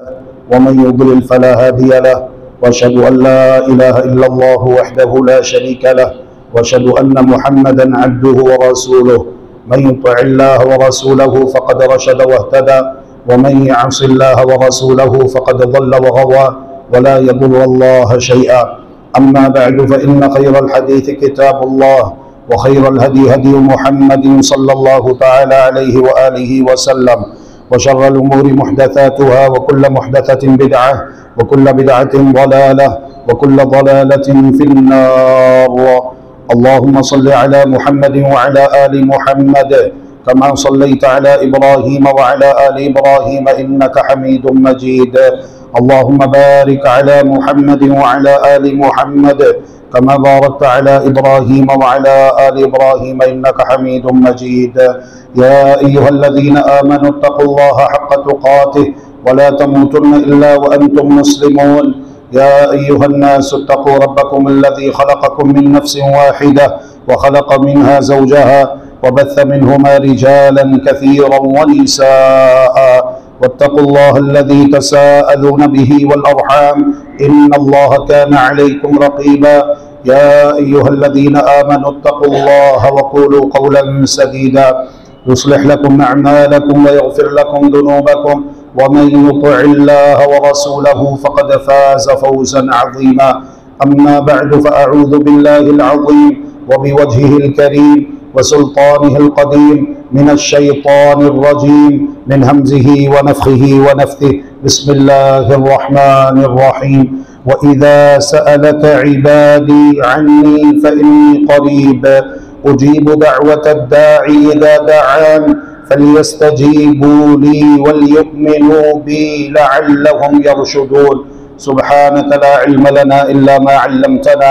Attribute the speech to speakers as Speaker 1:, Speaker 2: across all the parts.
Speaker 1: ومن يضلل فلا هادي له واشهد ان لا اله الا الله وحده لا شريك له واشهد ان محمدا عبده ورسوله من يطع الله ورسوله فقد رشد واهتدى ومن يعص الله ورسوله فقد ضل وغوى ولا يضر الله شيئا. اما بعد فان خير الحديث كتاب الله وخير الهدي هدي محمد صلى الله تعالى عليه واله وسلم وشر الأمور محدثاتها وكل محدثة بدعة وكل بدعة ضلالة وكل ضلالة في النار. اللهم صل على محمد وعلى آل محمد كما صليت على إبراهيم وعلى آل إبراهيم إنك حميد مجيد. اللهم بارك على محمد وعلى آل محمد كما باركت على إبراهيم وعلى آل إبراهيم إنك حميد مجيد. يا أيها الذين آمنوا اتقوا الله حق تقاته ولا تموتن إلا وأنتم مسلمون. يا أيها الناس اتقوا ربكم الذي خلقكم من نفس واحدة وخلق منها زوجها وبث منهما رجالا كثيرا ونساء واتقوا الله الذي تساءلون به والأرحام إن الله كان عليكم رقيبا. يا أيها الذين آمنوا اتقوا الله وقولوا قولا سديدا يصلح لكم أعمالكم ويغفر لكم ذنوبكم ومن يطع الله ورسوله فقد فاز فوزا عظيما. أما بعد فأعوذ بالله العظيم وبوجهه الكريم وسلطانه القديم من الشيطان الرجيم من همزه ونفخه ونفثه. بسم الله الرحمن الرحيم. وإذا سألك عبادي عني فإني قريب أجيب دعوة الداعي إذا دعان فليستجيبوا لي وليؤمنوا بي لعلهم يرشدون. سبحانك لا علم لنا إلا ما علمتنا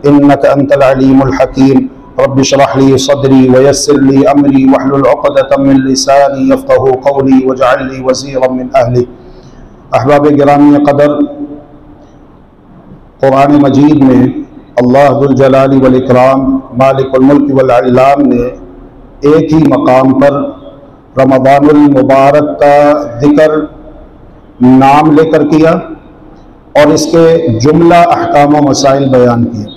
Speaker 1: إنك أنت العليم الحكيم. رب اشرح لي صدري ويسر لي أمري واحلل عقدة من لساني يفقهوا قولي واجعل لي وزيرا من أهلي. احباب گرامی قدر، قرآن مجید میں اللہ ذوالجلال والاکرام مالک الملک والعلام نے ایک ہی مقام پر رمضان المبارک کا ذکر نام لے کر کیا اور اس کے جملہ احکام و مسائل بیان کیے.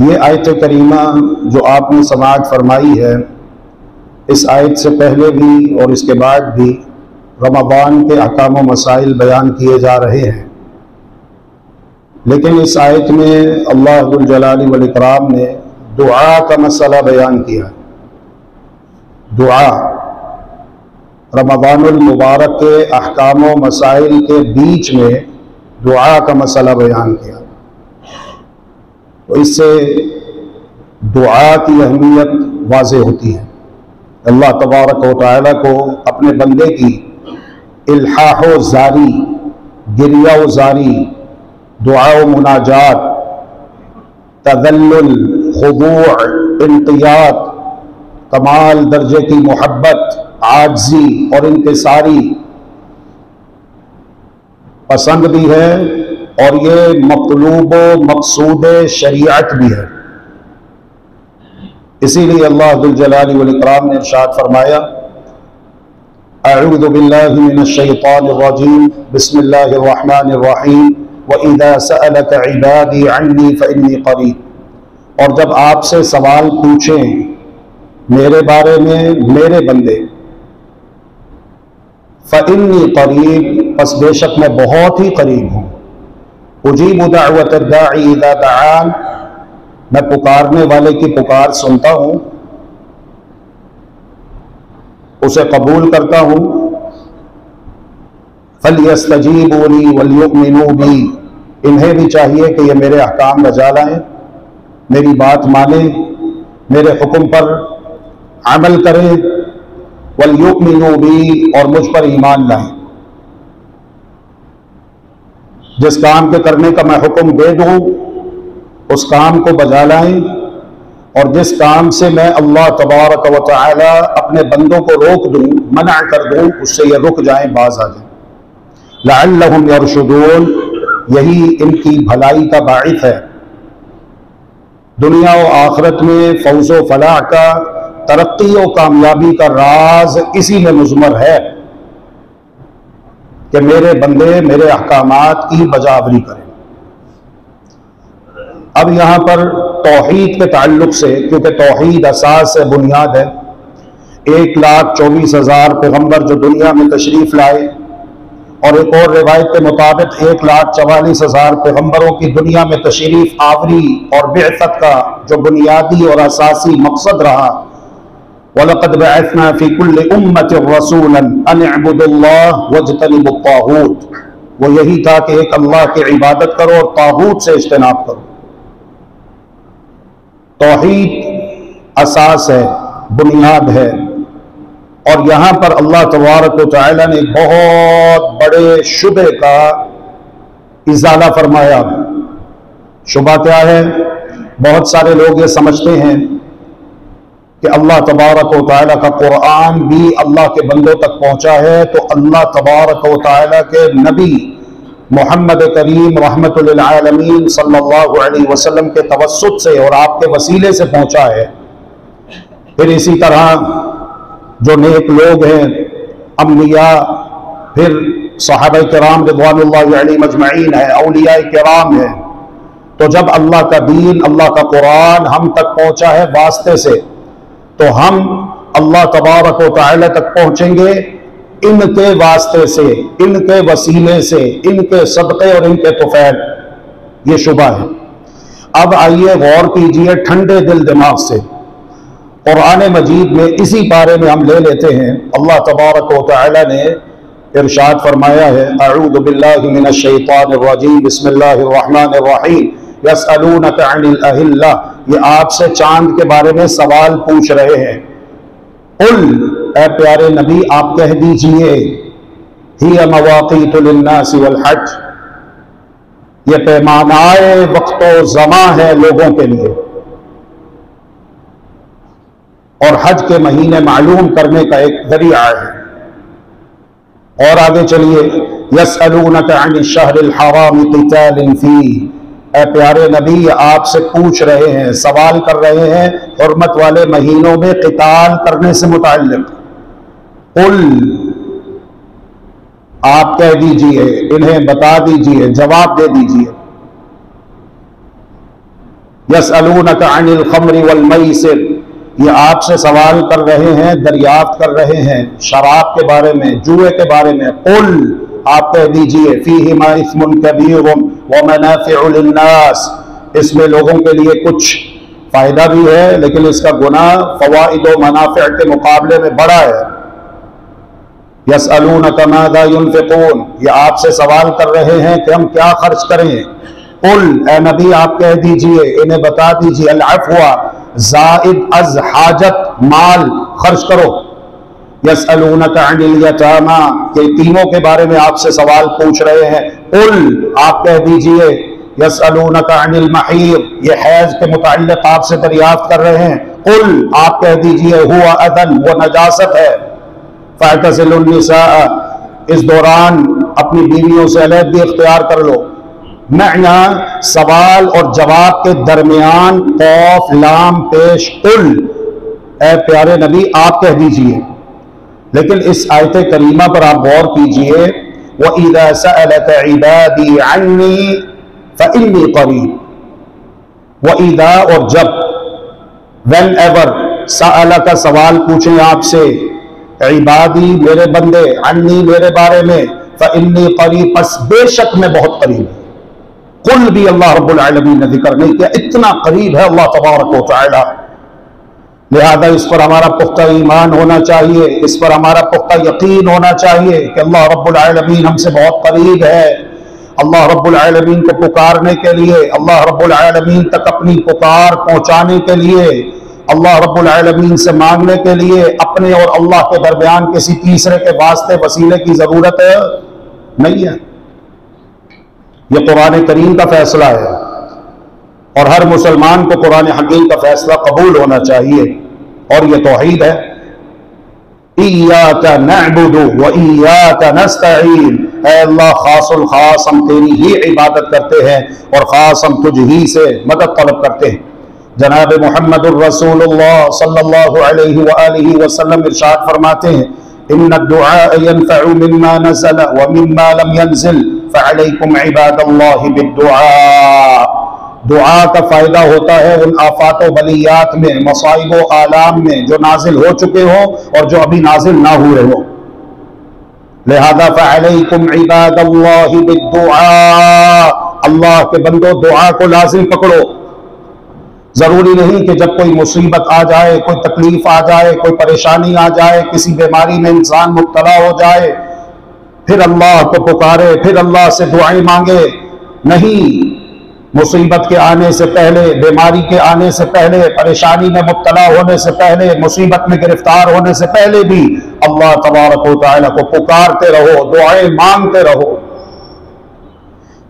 Speaker 1: یہ آیت کریمہ جو آپ نے سماعت فرمائی ہے، اس آیت سے پہلے بھی اور اس کے بعد بھی رمضان کے احکام و مسائل بیان کیے جا رہے ہیں، لیکن اس آیت میں اللہ ذوالجلال والاکرام نے دعا کا مسئلہ بیان کیا. دعا رمضان المبارک کے احکام و مسائل کے بیچ میں دعا کا مسئلہ بیان کیا. تو اس سے دعا کی اہمیت واضح ہوتی ہے. اللہ تبارک و تعالیٰ کو اپنے بندے کی الحاح و زاری، گریہ و زاری، دعا و مناجات، تذلل، خضوع، انقیاد، کمال درجے کی محبت، عاجزی اور انکساری پسند بھی ہے اور یہ مطلوب و مقصود شریعت بھی ہے. اسی لیے اللہ ذوالجلال والاکرام نے ارشاد فرمایا: اعوذ باللہ من الشیطان الرجیم بسم اللہ الرحمن الرحیم وَإِذَا سَأَلَكَ عِبَادِي عَنِّي فَإِنِّي قَرِيبٌ. اور جب آپ سے سوال پوچھیں میرے بارے میں میرے بندے، فَإِنِّي قَرِيبٌ، پس بے شک میں بہت ہی قریب ہوں. اجیب دعوت الداعی اذا دعان، میں پکارنے والے کی پکار سنتا ہوں، اسے قبول کرتا ہوں. فَلْيَسْتَجِيبُوا لِي وَلْيُؤْمِنُوا بِي، انہیں بھی چاہیے کہ یہ میرے احکام بجا لائیں، میری بات مانیں، میرے حکم پر عمل کریں. وَلْيُؤْمِنُوا بِي، اور مجھ پر ایمان لائیں. جس کام کے کرنے کا میں حکم دے دوں اس کام کو بجا لائیں، اور جس کام سے میں اللہ تبارک و تعالی اپنے بندوں کو روک دوں، منع کر دوں، اس سے یہ رک جائیں، باز آ جائیں. لعلہم یرشدون، یہی ان کی بھلائی کا باعث ہے. دنیا و آخرت میں فوز و فلاح کا ترقی و کامیابی کا راز اسی میں مضمر ہے کہ میرے بندے میرے احکامات کی بجاوری کریں۔ اب یہاں پر توحید کے تعلق سے، کیونکہ توحید اساس ہے، بنیاد ہے، 1,24,000 پیغمبر جو دنیا میں تشریف لائے، اور ایک اور روایت کے مطابق 1,44,000 پیغمبروں کی دنیا میں تشریف آوری اور بعثت کا جو بنیادی اور اساسی مقصد رہا، وَلَقَدْ بَعَثْنَا فِي كُلِّ أُمَّةٍ رَسُولًا أَنِ اعْبُدُوا اللَّهَ وَاجْتَنِبُوا الطَّاغُوتَ، وہ یہی تھا کہ ایک اللہ کی عبادت کرو اور طاغوت سے اجتناب کرو۔ توحید اساس ہے، بنیاد ہے، اور یہاں پر اللہ تبارک و تعالی نے بہت بڑے شبہ کا ازالہ فرمایا۔ شبہ کیا ہے؟ بہت سارے لوگ یہ سمجھتے ہیں کہ اللہ تبارک و تعالی کا قرآن بھی اللہ کے بندوں تک پہنچا ہے تو اللہ تبارک و تعالی کے نبی محمد کریم رحمت للعالمین صلی اللہ علیہ وسلم کے توسط سے اور آپ کے وسیلے سے پہنچا ہے۔ پھر اسی طرح جو نیک لوگ ہیں، انبیاء، پھر صحابہ کرام رضوان اللہ علیہم اجمعین ہیں، اولیاء کرام ہیں، تو جب اللہ کا دین، اللہ کا قرآن ہم تک پہنچا ہے واسطے سے، تو ہم اللہ تبارک و تعالی تک پہنچیں گے ان کے واسطے سے، ان کے وسیلے سے، ان کے صدقے اور ان کے طفیل۔ یہ شبہ ہے۔ اب آئیے غور کیجئے ٹھنڈے دل دماغ سے، قرآن مجید میں اسی بارے میں ہم لے لیتے ہیں۔ اللہ تبارک و تعالی نے ارشاد فرمایا ہے، اعوذ باللہ من الشیطان الرجیم، بسم اللہ الرحمن الرحیم، یسألونک عن الاہلہ، یہ آپ سے چاند کے بارے میں سوال پوچھ رہے ہیں۔ قل، اے پیارے نبی آپ کہہ دیجئے، ہی مواقیت للناس والحج، یہ پیمانۂ وقت و زمان ہے لوگوں کے لیے، اور حج کے مہینے معلوم کرنے کا ایک ذریعہ ہے۔ اور آگے چلیے، یسألونک عن الشہر الحرام قتال فیہ، اے پیارے نبی آپ سے پوچھ رہے ہیں، سوال کر رہے ہیں حرمت والے مہینوں میں قتال کرنے سے متعلق۔ قل، آپ کہہ دیجئے، انہیں بتا دیجئے، جواب دے دیجئے۔ یسألونک عن الخمر والمیسر، یہ آپ سے سوال کر رہے ہیں، دریافت کر رہے ہیں شراب کے بارے میں، جوئے کے بارے میں۔ قل، آپ کہہ دیجئے، فیہما اثم کبیر ومنافع للناس، اس میں لوگوں کے لیے کچھ فائدہ بھی ہے لیکن اس کا گناہ فوائد و منافع کے مقابلے میں بڑا ہے۔ یسألونک ماذا ينفقون، یہ آپ سے سوال کر رہے ہیں کہ ہم کیا خرچ کریں۔ قل، اے نبی آپ کہہ دیجئے، انہیں بتا دیجئے، العفو، زائد از حاجت مال خرچ کرو۔ یسألونک عن الیتامی، کہ یتیموں کے بارے میں آپ سے سوال پوچھ رہے ہیں۔ قل، آپ کہہ دیجئے، یسألونک عن المحیض، یہ حیض کے متعلق آپ سے دریافت کر رہے ہیں۔ قل، آپ کہہ دیجئے، ہوا اذن، وہ نجاست ہے۔ فاعتزلوا النساء، اس دوران اپنی بیویوں سے علیحدگی اختیار کر لو۔ معنی سوال اور جواب کے درمیان قاف لام پیش، قل، اے پیارے نبی آپ کہہ دیجئے۔ لیکن اس آیت کریمہ پر آپ غور کیجئے، وَإِذَا سَأَلَكَ عِبَادِي عَنِّي فَإِنِّي قَرِيبٌ، وَإِذَا، اور جب، وین ایور، سَأَلَكَ سوال پوچھیں آپ سے، عبادی میرے بندے، عنی میرے بارے میں، فَإِنِّي قَرِيبٌ، پس بے شک میں بہت قریب ہوں۔ قل بھی اللہ رب العالمین نے ذکر نہیں کیا، اتنا قریب ہے اللہ تبارک و تعالی۔ لہذا اس پر ہمارا پختہ ایمان ہونا چاہیے، اس پر ہمارا پختہ یقین ہونا چاہیے کہ اللہ رب العالمین ہم سے بہت قریب ہے۔ اللہ رب العالمین کو پکارنے کے لیے، اللہ رب العالمین تک اپنی پکار پہنچانے کے لیے، اللہ رب العالمین سے مانگنے کے لیے اپنے اور اللہ کے درمیان کسی تیسرے کے واسطے وسیلے کی ضرورت نہیں ہے۔ یہ قرآن کریم کا فیصلہ ہے اور ہر مسلمان کو قرآن حکیم کا فیصلہ قبول ہونا چاہیے، اور یہ توحید ہے۔ ایاک نعبد و ایاک نستعین، اے اللہ خاص الخاص ہم تیری ہی عبادت کرتے ہیں اور خاص ہم تجھ ہی سے مدد طلب کرتے ہیں۔ جناب محمد الرسول اللہ صلی اللہ علیہ وآلہ وسلم ارشاد فرماتے ہیں ان الدعاء ينفع مما نزل ومما لم ينزل فعلیکم عباد اللہ بالدعاء. دعا کا فائدہ ہوتا ہے ان آفات و بلیات میں، مصائب و آلام میں جو نازل ہو چکے ہوں اور جو ابھی نازل نہ ہوئے ہوں. لہذا فعلیکم عباد اللہ بالدعاء، اللہ کے بندو دعا کو لازم پکڑو. ضروری نہیں کہ جب کوئی مصیبت آ جائے، کوئی تکلیف آ جائے، کوئی پریشانی آ جائے، کسی بیماری میں انسان مبتلا ہو جائے پھر اللہ کو پکارے، پھر اللہ سے دعائیں مانگے. نہیں، مصیبت کے آنے سے پہلے، بیماری کے آنے سے پہلے، پریشانی میں مبتلا ہونے سے پہلے، مصیبت میں گرفتار ہونے سے پہلے بھی اللہ تبارک و تعالیٰ کو پکارتے رہو، دعائیں مانگتے رہو.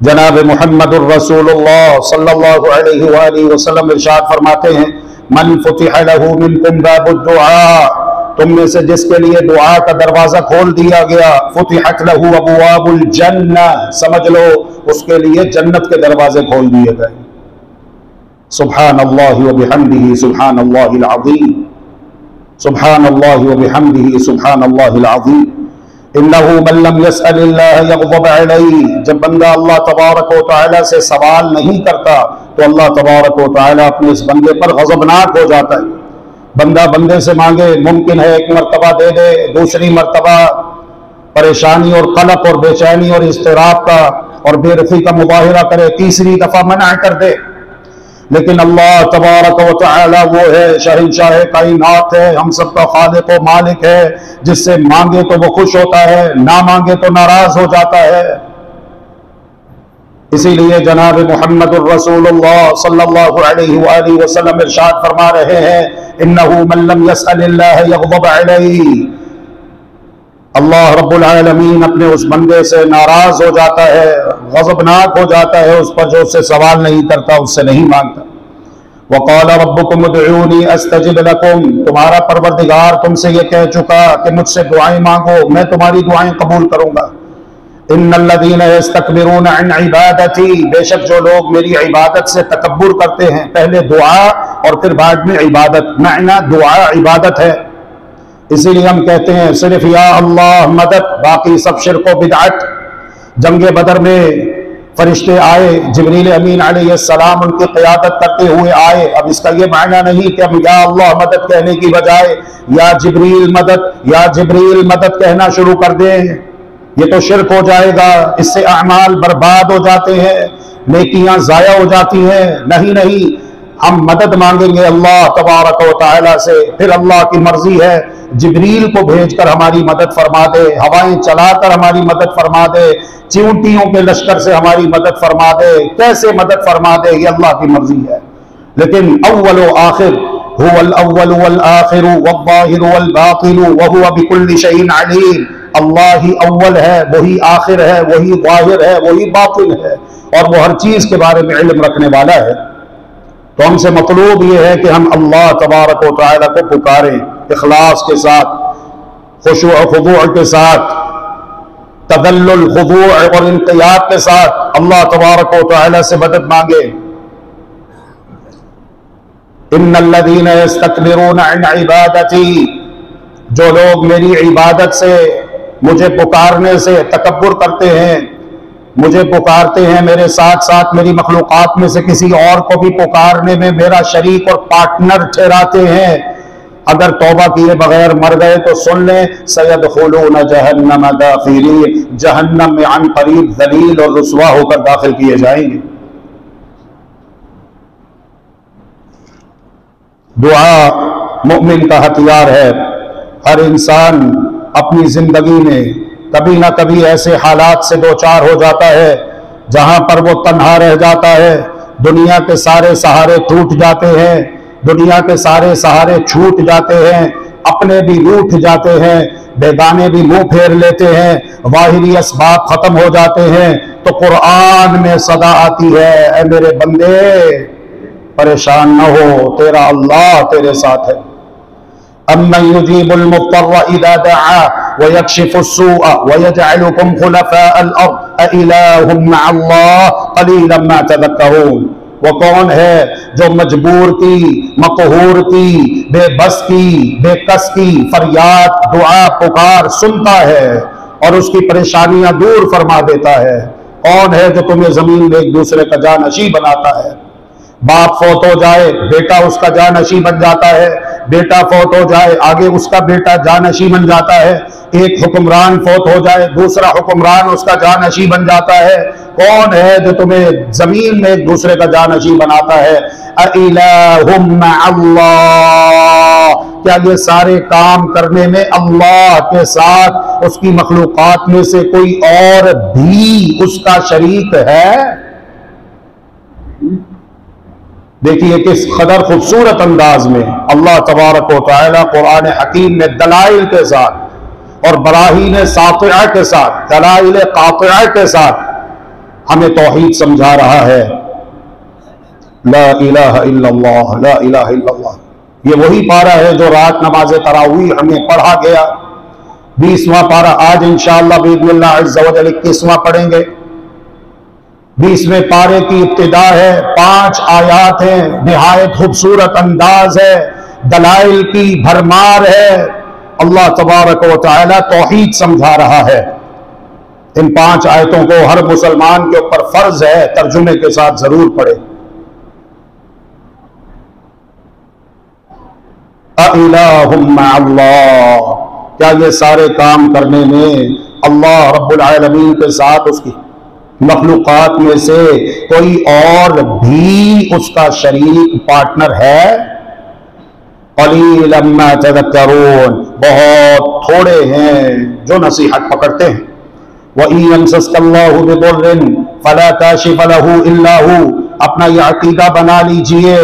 Speaker 1: جناب محمد الرسول اللہ صلی اللہ علیہ وآلہ وسلم ارشاد فرماتے ہیں من فتح له منکم باب الدعاء، تم میں سے جس کے لیے دعا کا دروازہ کھول دیا گیا، فتحت له ابواب الجنہ، سمجھ لو اس کے لیے جنت کے دروازے کھول دیے گئے. سبحان اللہ وبحمدہ سبحان اللہ العظیم، سبحان اللہ وبحمدہ سبحان اللہ العظیم. انہو من لم یسأل اللہ یغضب علیہ، جب بندہ اللہ تبارک و تعالیٰ سے سوال نہیں کرتا تو اللہ تبارک و تعالیٰ اپنے اس بندے پر غضبناک ہو جاتا ہے. بندہ بندے سے مانگے، ممکن ہے ایک مرتبہ دے دے، دوسری مرتبہ پریشانی اور قلق اور بے چینی اور اضطراب کا اور بے رخی کا مظاہرہ کرے، تیسری دفعہ منع کر دے. لیکن اللہ تبارک و تعالی وہ ہے، شہنشاہ کائنات ہے، ہم سب کا خالق و مالک ہے، جس سے مانگے تو وہ خوش ہوتا ہے، نہ مانگے تو ناراض ہو جاتا ہے. اسی لیے جناب محمد الرسول اللہ صلی اللہ علیہ وآلہ وسلم ارشاد فرما رہے ہیں انہو من لم یسأل اللہ یغضب علیہ، اللہ رب العالمین اپنے اس بندے سے ناراض ہو جاتا ہے، غضبناک ہو جاتا ہے اس پر جو اس سے سوال نہیں کرتا، اس سے نہیں مانگتا. وقال ربکم ادعونی استجب لکم، تمہارا پروردگار تم سے یہ کہہ چکا کہ مجھ سے دعائیں مانگو، میں تمہاری دعائیں قبول کروں گا. ان الذین یستکبرون عن عبادتی، بے شک جو لوگ میری عبادت سے تکبر کرتے ہیں، پہلے دعا اور پھر بعد میں عبادت، معنی دعا عبادت ہے. اسی لیے ہم کہتے ہیں صرف یا اللہ مدد، باقی سب شرک و بدعت. جنگ بدر میں فرشتے آئے، جبریل امین علیہ السلام ان کی قیادت کرتے ہوئے آئے. اب اس کا یہ معنی نہیں کہ ہم یا اللہ مدد کہنے کی بجائے یا جبریل مدد، یا جبریل مدد کہنا شروع کر دیں، یہ تو شرک ہو جائے گا، اس سے اعمال برباد ہو جاتے ہیں، نیکیاں ضائع ہو جاتی ہیں. نہیں، ہم مدد مانگیں گے اللہ تبارک و تعالیٰ سے، پھر اللہ کی مرضی ہے جبریل کو بھیج کر ہماری مدد فرما دے، ہوائیں چلا کر ہماری مدد فرما دے، چیونٹیوں کے لشکر سے ہماری مدد فرما دے، کیسے مدد فرما دے یہ اللہ کی مرضی ہے. لیکن اول و آخر هو الاول والآخر والظاہر والباطن وهو بكل شيء علیم، اللہ ہی اول ہے، وہی آخر ہے، وہی ظاہر ہے، وہی باطن ہے، اور وہ ہر چیز کے بارے میں علم رکھنے والا ہے. تو ہم سے مطلوب یہ ہے کہ ہم اللہ تبارک و تعالیٰ کو پکاریں، اخلاص کے ساتھ، خشوع و خضوع کے ساتھ، تذلل خضوع اور انقیاد کے ساتھ اللہ تبارک و تعالیٰ سے مدد مانگے. ان الذین یستکبرون عن عبادتی، جو لوگ میری عبادت سے، مجھے پکارنے سے تکبر کرتے ہیں، مجھے پکارتے ہیں، میرے ساتھ ساتھ میری مخلوقات میں سے کسی اور کو بھی پکارنے میں میرا شریک اور پارٹنر ٹھہراتے ہیں، اگر توبہ کیے بغیر مر گئے تو سن لیں سیدخلون جہنم داخرین، جہنم میں عن قریب ذلیل اور رسوا ہو کر داخل کیے جائیں گے. دعا مومن کا ہتھیار ہے. ہر انسان اپنی زندگی میں کبھی نہ کبھی ایسے حالات سے دوچار ہو جاتا ہے جہاں پر وہ تنہا رہ جاتا ہے، دنیا کے سارے سہارے ٹوٹ جاتے ہیں، دنیا کے سارے سہارے چھوٹ جاتے ہیں، اپنے بھی روٹھ جاتے ہیں، بیگانے بھی منہ پھیر لیتے ہیں، ظاہری اسباب ختم ہو جاتے ہیں. تو قرآن میں صدا آتی ہے اے میرے بندے پریشان نہ ہو، تیرا اللہ تیرے ساتھ ہے. أَمَّنْ يُجِيبُ الْمُضْطَرَّ إِذَا دَعَاهُ وَيَكْشِفُ السُّوءَ وَيَجْعَلُكُمْ خُلَفَاءَ الْأَرْضِ أَإِلَٰهٌ مَّعَ اللَّهِ قَلِيلًا مَّا تَذَكَّرُونَ. وہ کون ہے جو مجبور کی، مقہور کی، بے بس کی، بے کس کی فریاد، دعا، پکار سنتا ہے اور اس کی پریشانیاں دور فرما دیتا ہے؟ کون ہے جو تمہیں زمین میں ایک دوسرے کا جانشین بناتا ہے؟ باپ فوت ہو جائے بیٹا اس کا جانشین بن جاتا ہے، بیٹا فوت ہو جائے آگے اس کا بیٹا جانشین بن جاتا ہے، ایک حکمران فوت ہو جائے دوسرا حکمران اس کا جانشین بن جاتا ہے۔ کون ہے جو تمہیں زمین میں ایک دوسرے کا جانشین بناتا ہے؟ اِلَٰهٌ مَّعَ اللَّهِ، کیا یہ سارے کام کرنے میں اللہ کے ساتھ اس کی مخلوقات میں سے کوئی اور بھی اس کا شریک ہے؟ دیکھیے کس قدر خوبصورت انداز میں اللہ تبارک و تعالی قرآن حکیم میں دلائل کے ساتھ اور براہین ساطعہ کے ساتھ، دلائل قاطعہ کے ساتھ ہمیں توحید سمجھا رہا ہے۔ لا الہ الا اللہ، لا الہ الا اللہ، یہ وہی پارہ ہے جو رات نماز تراویح ہمیں پڑھا گیا، 20واں پارہ آج انشاءاللہ باذن اللہ عز و جل 21واں پڑھیں گے۔ 20ویں پارے کی ابتدا ہے، 5 آیات ہیں، نہایت خوبصورت انداز ہے، دلائل کی بھرمار ہے، اللہ تبارک و تعالی توحید سمجھا رہا ہے۔ ان 5 آیتوں کو ہر مسلمان کے اوپر فرض ہے ترجمے کے ساتھ ضرور پڑھے۔ اِلَٰهٌ مَّعَ اللَّهِ، کیا یہ سارے کام کرنے میں اللہ رب العالمین کے ساتھ اس کی مخلوقات میں سے کوئی اور بھی اس کا شریک پارٹنر ہے؟ قلیلا ما تذکرون، بہت تھوڑے ہیں جو نصیحت پکڑتے ہیں۔ وَإِن يَمْسَسْكَ اللَّهُ بِضُرٍّ فَلَا كَاشِفَ لَهُ إِلَّا هُوَ، اپنا یہ عقیدہ بنا لیجئے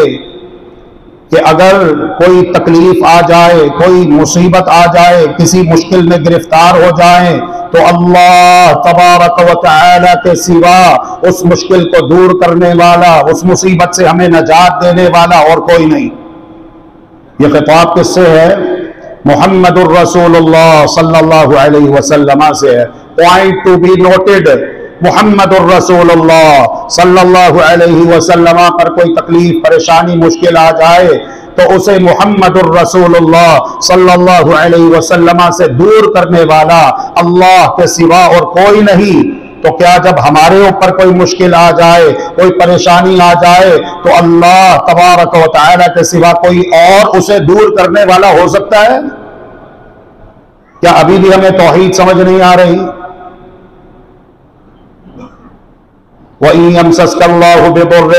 Speaker 1: کہ اگر کوئی تکلیف آ جائے، کوئی مصیبت آ جائے، کسی مشکل میں گرفتار ہو جائیں تو اللہ تبارک و تعالی کے سوا اس مشکل کو دور کرنے والا، اس مصیبت سے ہمیں نجات دینے والا اور کوئی نہیں۔ یہ خطاب کس سے ہے؟ محمد الرسول اللہ صلی اللہ علیہ وسلم سے ہے۔ پوائنٹ ٹو بی نوٹڈ، محمد الرسول اللہ صلی اللہ علیہ وسلم پر کوئی تکلیف، پریشانی، مشکل آ جائے تو اسے محمد الرسول اللہ صلی اللہ علیہ وسلم سے دور کرنے والا اللہ کے سوا اور کوئی نہیں۔ تو کیا جب ہمارے اوپر کوئی مشکل آ جائے، کوئی پریشانی آ جائے تو اللہ تبارک و تعالی کے سوا کوئی اور اسے دور کرنے والا ہو سکتا ہے؟ کیا ابھی بھی ہمیں توحید سمجھ نہیں آ رہی؟ وَإِن يَمْسَسْكَ اللَّهُ بِضُرٍّ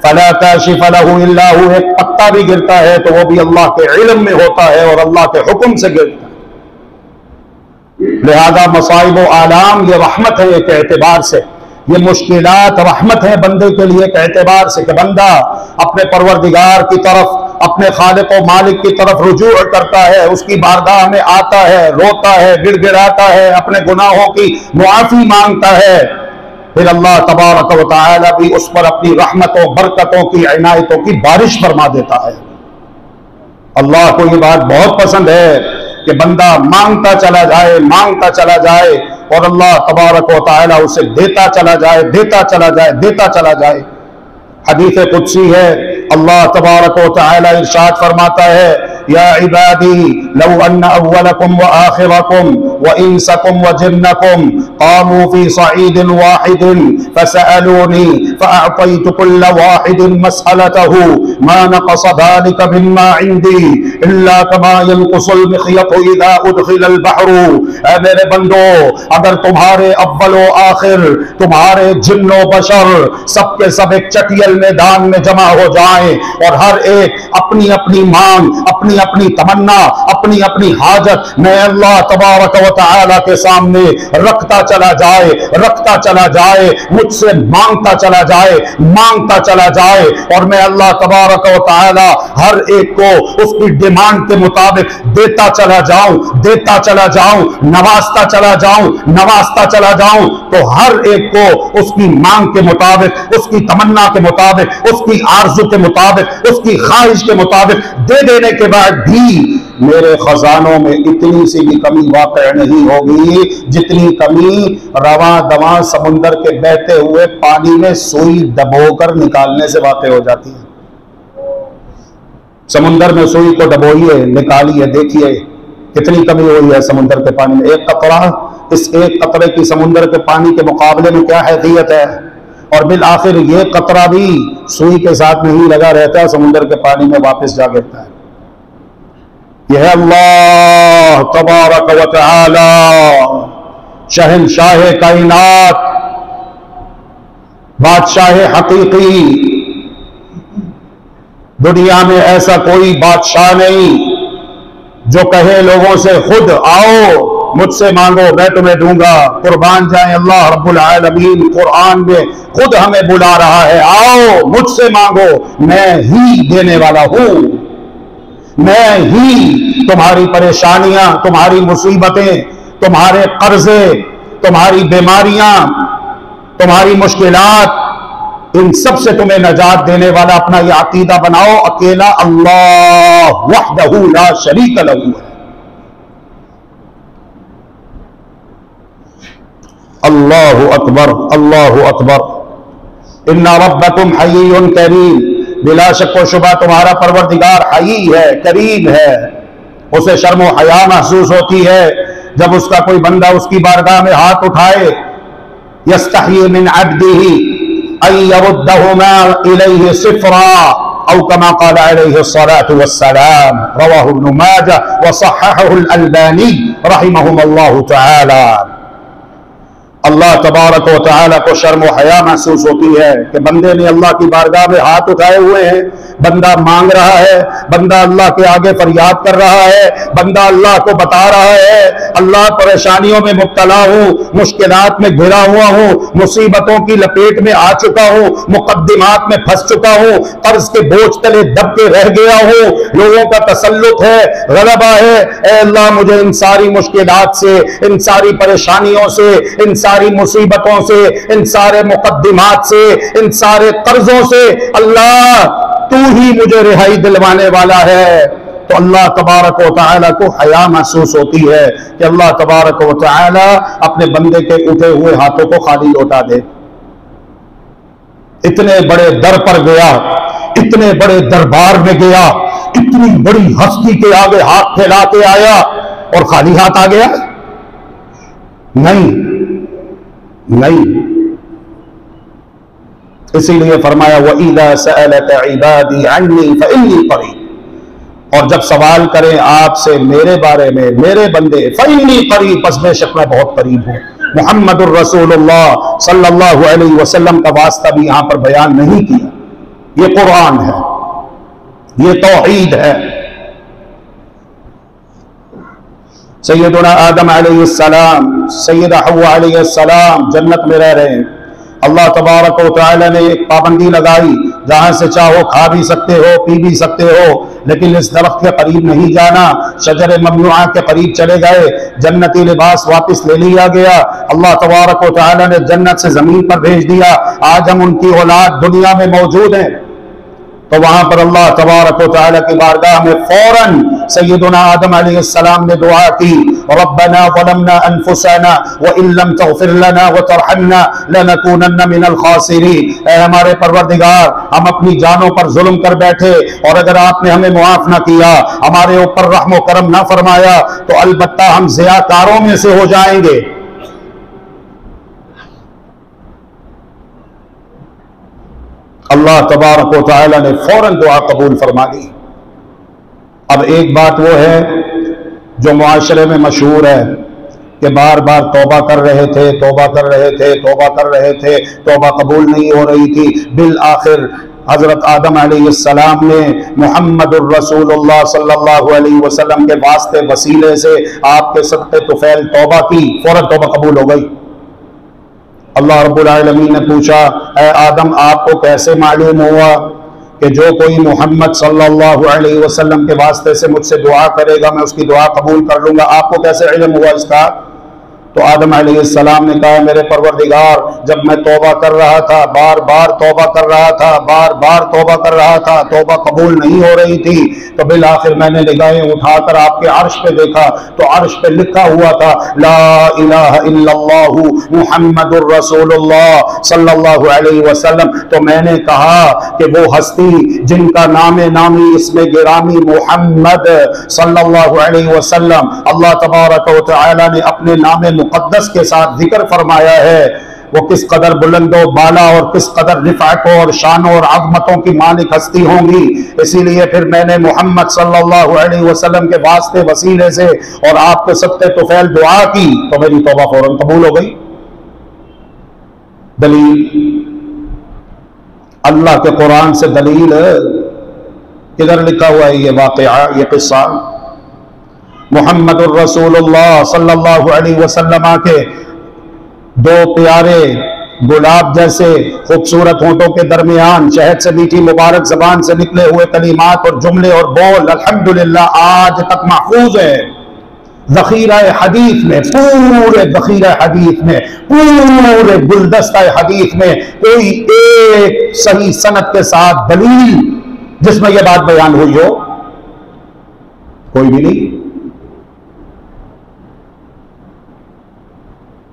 Speaker 1: فَلَا كَاشِفَ لَهُ إِلَّا هُوَ، ایک پتا بھی گرتا ہے تو وہ بھی اللہ کے علم میں ہوتا ہے اور اللہ کے حکم سے گرتا ہے۔ لہذا مصائب و آلام یہ رحمت ہے ایک اعتبار سے، یہ مشکلات رحمت ہے بندے کے لیے ایک اعتبار سے کہ بندہ اپنے پروردگار کی طرف، اپنے خالق و مالک کی طرف رجوع کرتا ہے، اس کی بارگاہ میں آتا ہے، روتا ہے، گڑ گڑاتا ہے، اپنے گناہوں کی معافی مانگتا ہے، پھر اللہ تبارک و تعالی بھی اس پر اپنی رحمتوں، برکتوں کی، عنایتوں کی بارش فرما دیتا ہے۔ اللہ کو یہ بات بہت پسند ہے کہ بندہ مانگتا چلا جائے، مانگتا چلا جائے اور اللہ تبارک و تعالی اسے دیتا چلا جائے، دیتا چلا جائے، دیتا چلا جائے۔ حدیث قدسی ہے، اللہ تبارک و تعالی ارشاد فرماتا ہے، یا عبادی لو ان اولکم وآخرکم وانسکم وجنکم قاموا فی صعید واحد فسألونی فاعطیت کل واحد مسئلته ما نقص ذلك مما عندی الا كما ينقص المخيط اذا ادخل البحر۔ اے میرے بندو، اگر تمہارے اول و آخر، تمہارے جن و بشر سب کے سب ایک چٹیل میدان میں جمع ہو جائیں اور ہر ایک اپنی اپنی مانگ، اپنی اپنی تمنا، اپنی اپنی حاجت میں اللہ تبارک و تعالی کے سامنے رکھتا چلا جائے، رکھتا چلا جائے، مجھ سے مانگتا چلا جائے، مانگتا چلا جائے، اور میں اللہ تبارک و تعالی ہر ایک کو اس کی ڈیمانڈ کے مطابق دیتا چلا جاؤں، دیتا چلا جاؤں، نوازتا چلا جاؤں، نوازتا چلا جاؤں، تو ہر ایک کو اس کی مانگ کے مطابق، اس کی تمنا کے مطابق، اس کی آرزو کے مطابق، اس کی خواہش کے مطابق دے دینے کے بعد بعد بھی میرے خزانوں میں اتنی سی بھی کمی واقع نہیں ہوگی جتنی کمی رواں دواں سمندر کے بہتے ہوئے پانی میں سوئی ڈبو کر نکالنے سے واقع ہو جاتی ہے۔ سمندر میں سوئی کو ڈبوئیے، نکالیے، دیکھیے کتنی کمی ہوئی ہے سمندر کے پانی میں۔ ایک قطرہ، اس ایک قطرے کی سمندر کے پانی کے مقابلے میں کیا حیثیت ہے، اور بالآخر یہ قطرہ بھی سوئی کے ساتھ نہیں لگا رہتا، سمندر کے پانی میں واپس جا گرتا ہے۔ یہ ہے اللہ تبارک و تعالی، شہنشاہ کائنات، بادشاہ حقیقی۔ دنیا میں ایسا کوئی بادشاہ نہیں جو کہے لوگوں سے خود آؤ مجھ سے مانگو میں تمہیں دوں گا۔ قربان جائیں، اللہ رب العالمین قرآن میں خود ہمیں بلا رہا ہے، آؤ مجھ سے مانگو، میں ہی دینے والا ہوں، میں ہی تمہاری پریشانیاں، تمہاری مصیبتیں، تمہارے قرضے، تمہاری بیماریاں، تمہاری مشکلات، ان سب سے تمہیں نجات دینے والا اپنا یہ عقیدہ بناؤ، اکیلا اللہ وحدہ لا شریک لہ ہے۔ اللہ اکبر، اللہ اکبر۔ ان ربکم حی کریم، بلا شک و شبہ تمہارا پروردگار حی ہے، کریم ہے، اسے شرم و حیا محسوس ہوتی ہے جب اس کا کوئی بندہ اس کی بارگاہ میں ہاتھ اٹھائے۔ یستحیی من عبدہ ان یردہما الیہ صفرا او کما قال علیہ الصلاة والسلام، رواہ ابن ماجہ وصححہ الالبانی رحمہم اللہ تعالی۔ اللہ تبارک و تعالیٰ کو شرم و حیا محسوس ہوتی ہے کہ بندے نے اللہ کی بارگاہ میں ہاتھ اٹھائے ہوئے ہیں، بندہ مانگ رہا ہے، بندہ اللہ کے آگے فریاد کر رہا ہے، بندہ اللہ کو بتا رہا ہے اللہ پریشانیوں میں مبتلا ہوں، مشکلات میں گھرا ہوا ہوں، مصیبتوں کی لپیٹ میں آ چکا ہوں، مقدمات میں پھنس چکا ہوں، قرض کے بوجھ تلے دب کے رہ گیا ہوں، لوگوں کا تسلط ہے، غلبہ ہے، اے اللہ مجھے ان ساری مشکلات سے، ان ساری پریشانیوں سے، ان ساری مصیبتوں سے، ان سارے مقدمات سے، ان سارے قرضوں سے اللہ تو ہی مجھے رہائی دلوانے والا ہے۔ تو اللہ تبارک و تعالیٰ کو حیا محسوس ہوتی ہے کہ اللہ تبارک و تعالیٰ اپنے بندے کے اٹھے ہوئے ہاتھوں کو خالی لوٹا دے۔ اتنے بڑے در پر گیا، اتنے بڑے دربار میں گیا، اتنی بڑی ہستی کے آگے ہاتھ پھیلا کے آیا اور خالی ہاتھ آ گیا؟ نہیں نہیں، اسی لیے فرمایا وَإِذَا سَأَلَكَ عِبَادِي عَنِّي فَإِنِّي قَرِيبٌ، اور جب سوال کریں آپ سے میرے بارے میں، میرے بندے، فَإِنِّي قَرِيبٌ، پس بے شک میں بہت قریب ہوں۔ محمد الرسول اللہ صلی اللہ علیہ وسلم کا واسطہ بھی یہاں پر بیان نہیں کیا، یہ قرآن ہے، یہ توحید ہے۔ سیدنا آدم علیہ السلام، سیدہ حوا علیہ السلام جنت میں رہ رہے ہیں، اللہ تبارک و تعالی نے ایک پابندی لگائی، جہاں سے چاہو کھا بھی سکتے ہو، پی بھی سکتے ہو، لیکن اس درخت کے قریب نہیں جانا۔ شجر ممنوعہ کے قریب چلے گئے، جنتی لباس واپس لے لیا گیا، اللہ تبارک و تعالی نے جنت سے زمین پر بھیج دیا۔ آج ہم ان کی اولاد دنیا میں موجود ہیں، تو وہاں پر اللہ تبارک و تعالیٰ کی بارگاہ میں فوراً سیدنا آدم علیہ السلام نے دعا کی، ربنا ظلمنا انفسنا وان لم تغفر لنا وترحمنا لنکونن من الخاسرین، اے ہمارے پروردگار ہم اپنی جانوں پر ظلم کر بیٹھے، اور اگر آپ نے ہمیں معاف نہ کیا، ہمارے اوپر رحم و کرم نہ فرمایا، تو البتہ ہم ضیاءکاروں میں سے ہو جائیں گے۔ اللہ تبارک و تعالی نے فوراً دعا قبول فرما دی۔ اب ایک بات وہ ہے جو معاشرے میں مشہور ہے کہ بار بار توبہ کر رہے تھے، توبہ کر رہے تھے، توبہ کر رہے تھے، توبہ قبول نہیں ہو رہی تھی، بالآخر حضرت آدم علیہ السلام نے محمد الرسول اللہ صلی اللہ علیہ وسلم کے واسطے وسیلے سے آپ کے صدقے طفیل توبہ کی، فوراً توبہ قبول ہو گئی۔ اللہ رب العالمین نے پوچھا، اے آدم آپ کو کیسے معلوم ہوا کہ جو کوئی محمد صلی اللہ علیہ وسلم کے واسطے سے مجھ سے دعا کرے گا میں اس کی دعا قبول کر لوں گا، آپ کو کیسے علم ہوا اس کا؟ تو تو آدم علیہ السلام نے کہا میرے پروردگار جب میں توبہ کر رہا تھا، بار بار توبہ کر رہا تھا، بار بار توبہ کر رہا تھا، توبہ قبول نہیں ہو رہی تھی، تو بالآخر میں نے نگاہیں اٹھا کر آپ کے عرش پہ دیکھا تو عرش پہ لکھا ہوا تھا لا الہ الا اللہ محمد الرسول اللہ صلی اللہ علیہ وسلم۔ تو میں نے کہا کہ وہ ہستی جن کا نام نامی اسم گرامی محمد صلی اللہ علیہ وسلم اللہ تبارک و تعالی نے اپنے نام مقدس کے ساتھ ذکر فرمایا ہے، وہ کس قدر بلند و بالا اور کس قدر رفعتوں اور شانوں اور عظمتوں کی مالک ہستی ہوں گی۔ اسی لیے پھر میں نے محمد صلی اللہ علیہ وسلم کے واسطے وسیلے سے اور آپ کے صدقے طفیل دعا کی تو میری توبہ فوراً قبول ہو گئی۔ دلیل اللہ کے قرآن سے دلیل کدھر لکھا ہوا ہے یہ واقعہ، یہ قصہ؟ محمد الرسول اللہ صلی اللہ علیہ وسلم کے دو پیارے گلاب جیسے خوبصورت ہونٹوں کے درمیان شہد سے میٹھی مبارک زبان سے نکلے ہوئے کلمات اور جملے اور بول الحمدللہ آج تک محفوظ ہے ذخیرہ حدیث میں، پورے ذخیرہ حدیث میں، پورے گلدستہ حدیث میں کوئی ایک صحیح سند کے ساتھ دلیل جس میں یہ بات بیان ہوئی ہو کوئی بھی نہیں۔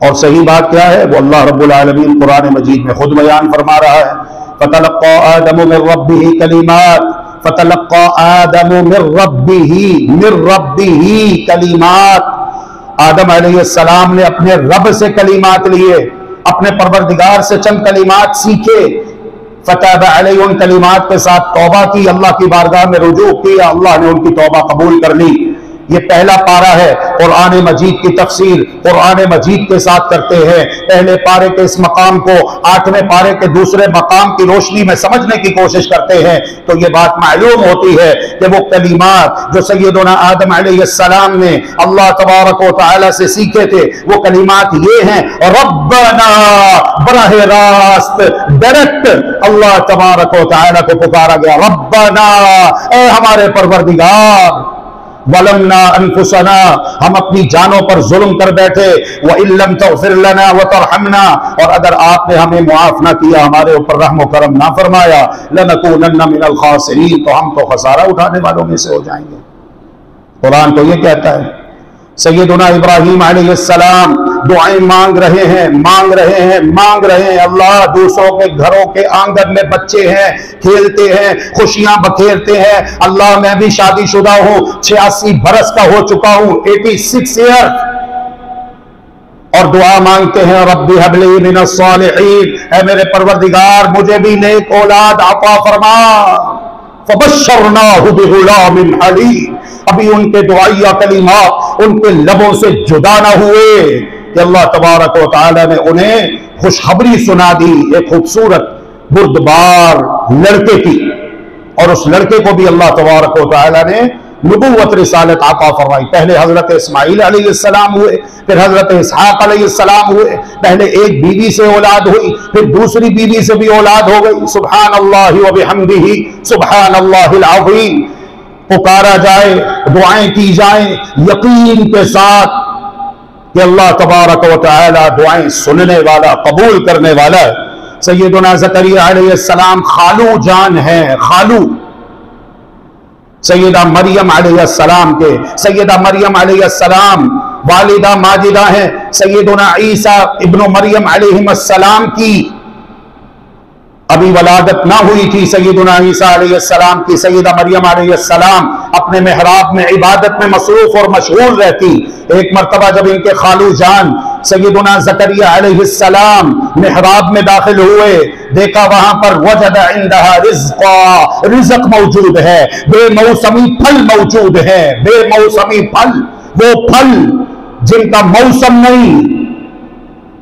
Speaker 1: اور صحیح بات کیا ہے وہ اللہ رب العالمین قرآن مجید میں خود بیان فرما رہا ہے فَتَلَقَّى آدَمُ مِن رَبِّهِ كَلِمَاتٍ فَتَلَقَّى آدَمُ مِن رَبِّهِ كَلِمَاتٍ آدم علیہ السلام نے اپنے رب سے کلمات لیے، اپنے پروردگار سے چند کلمات سیکھے، فَتَابَ عَلَيْهِ ان کلمات کے ساتھ توبہ کی، اللہ کی بارگاہ میں رجوع کیا، اللہ نے ان کی توبہ قبول کر لی۔ یہ پہلا پارہ ہے، قرآن مجید کی تفسیر قرآن مجید کے ساتھ کرتے ہیں۔ پہلے پارے کے اس مقام کو 8ویں پارے کے دوسرے مقام کی روشنی میں سمجھنے کی کوشش کرتے ہیں تو یہ بات معلوم ہوتی ہے کہ وہ کلمات جو سیدنا آدم علیہ السلام نے اللہ تبارک و تعالی سے سیکھے تھے وہ کلمات یہ ہیں ربنا، براہ راست ڈائریکٹ اللہ تبارک و تعالی کو پکارا گیا، ربنا اے ہمارے پروردگار، ظلمنا انفسنا ہم اپنی جانوں پر ظلم کر بیٹھے، وَإِن لَّمْ تَغْفِرْ لَنَا وَتَرْحَمْنَا اور اگر آپ نے ہمیں معاف نہ کیا، ہمارے اوپر رحم و کرم نہ فرمایا، لَنَكُونَنَّ مِنَ الْخَاسِرِينَ تو ہم تو خسارہ اٹھانے والوں میں سے ہو جائیں گے۔ قرآن تو یہ کہتا ہے۔ سیدنا ابراہیم علیہ السلام دعائیں مانگ رہے ہیں اللہ، دوسروں کے گھروں کے آنگن میں بچے ہیں، کھیلتے ہیں، خوشیاں بکھیرتے ہیں، اللہ میں بھی شادی شدہ ہوں، 86 برس کا ہو چکا ہوں، 86 ایئر، اور دعا مانگتے ہیں ربی ہب لی من الصالحین، اے میرے پروردگار مجھے بھی نیک اولاد عطا فرما۔ فبشرناہ بغلام حلیم، ابھی ان کے دعائیہ کلمات ان کے لبوں سے جدا نہ ہوئے کہ اللہ تبارک و تعالی نے انہیں خوشخبری سنا دی ایک خوبصورت بردبار لڑکے کی، اور اس لڑکے کو بھی اللہ تبارک و تعالی نے نبوت رسالت عطا فرمائی۔ پہلے حضرت اسماعیل علیہ السلام ہوئے، پھر حضرت اسحاق علیہ السلام ہوئے، پہلے ایک بیوی سے اولاد ہوئی، پھر دوسری بیوی سے بھی اولاد ہو گئی۔ سبحان اللہ و بحمدہ سبحان اللہ العظیم۔ پکارا جائے، دعائیں کی جائیں یقین کے ساتھ کہ اللہ تبارک و تعالی دعائیں سننے والا، قبول کرنے والا ہے۔ سیدنا زکریا علیہ السلام خالو جان ہیں، خالو سیدہ مریم علیہ السلام کے، سیدہ مریم علیہ السلام والدہ ماجدہ ہیں سیدنا عیسیٰ ابن مریم علیہ السلام کی، ابھی ولادت نہ ہوئی تھی سیدنا عیسیٰ علیہ السلام کی، سیدہ مریم علیہ السلام اپنے محراب میں عبادت میں مصروف اور مشغول رہتی۔ ایک مرتبہ جب ان کے خالو جان سیدنا زکریا علیہ السلام محراب میں داخل ہوئے، دیکھا وہاں پر وجد عندها رزقا، رزق موجود ہے، بے موسمی پھل موجود ہے، بے موسمی پھل، وہ پھل جن کا موسم نہیں،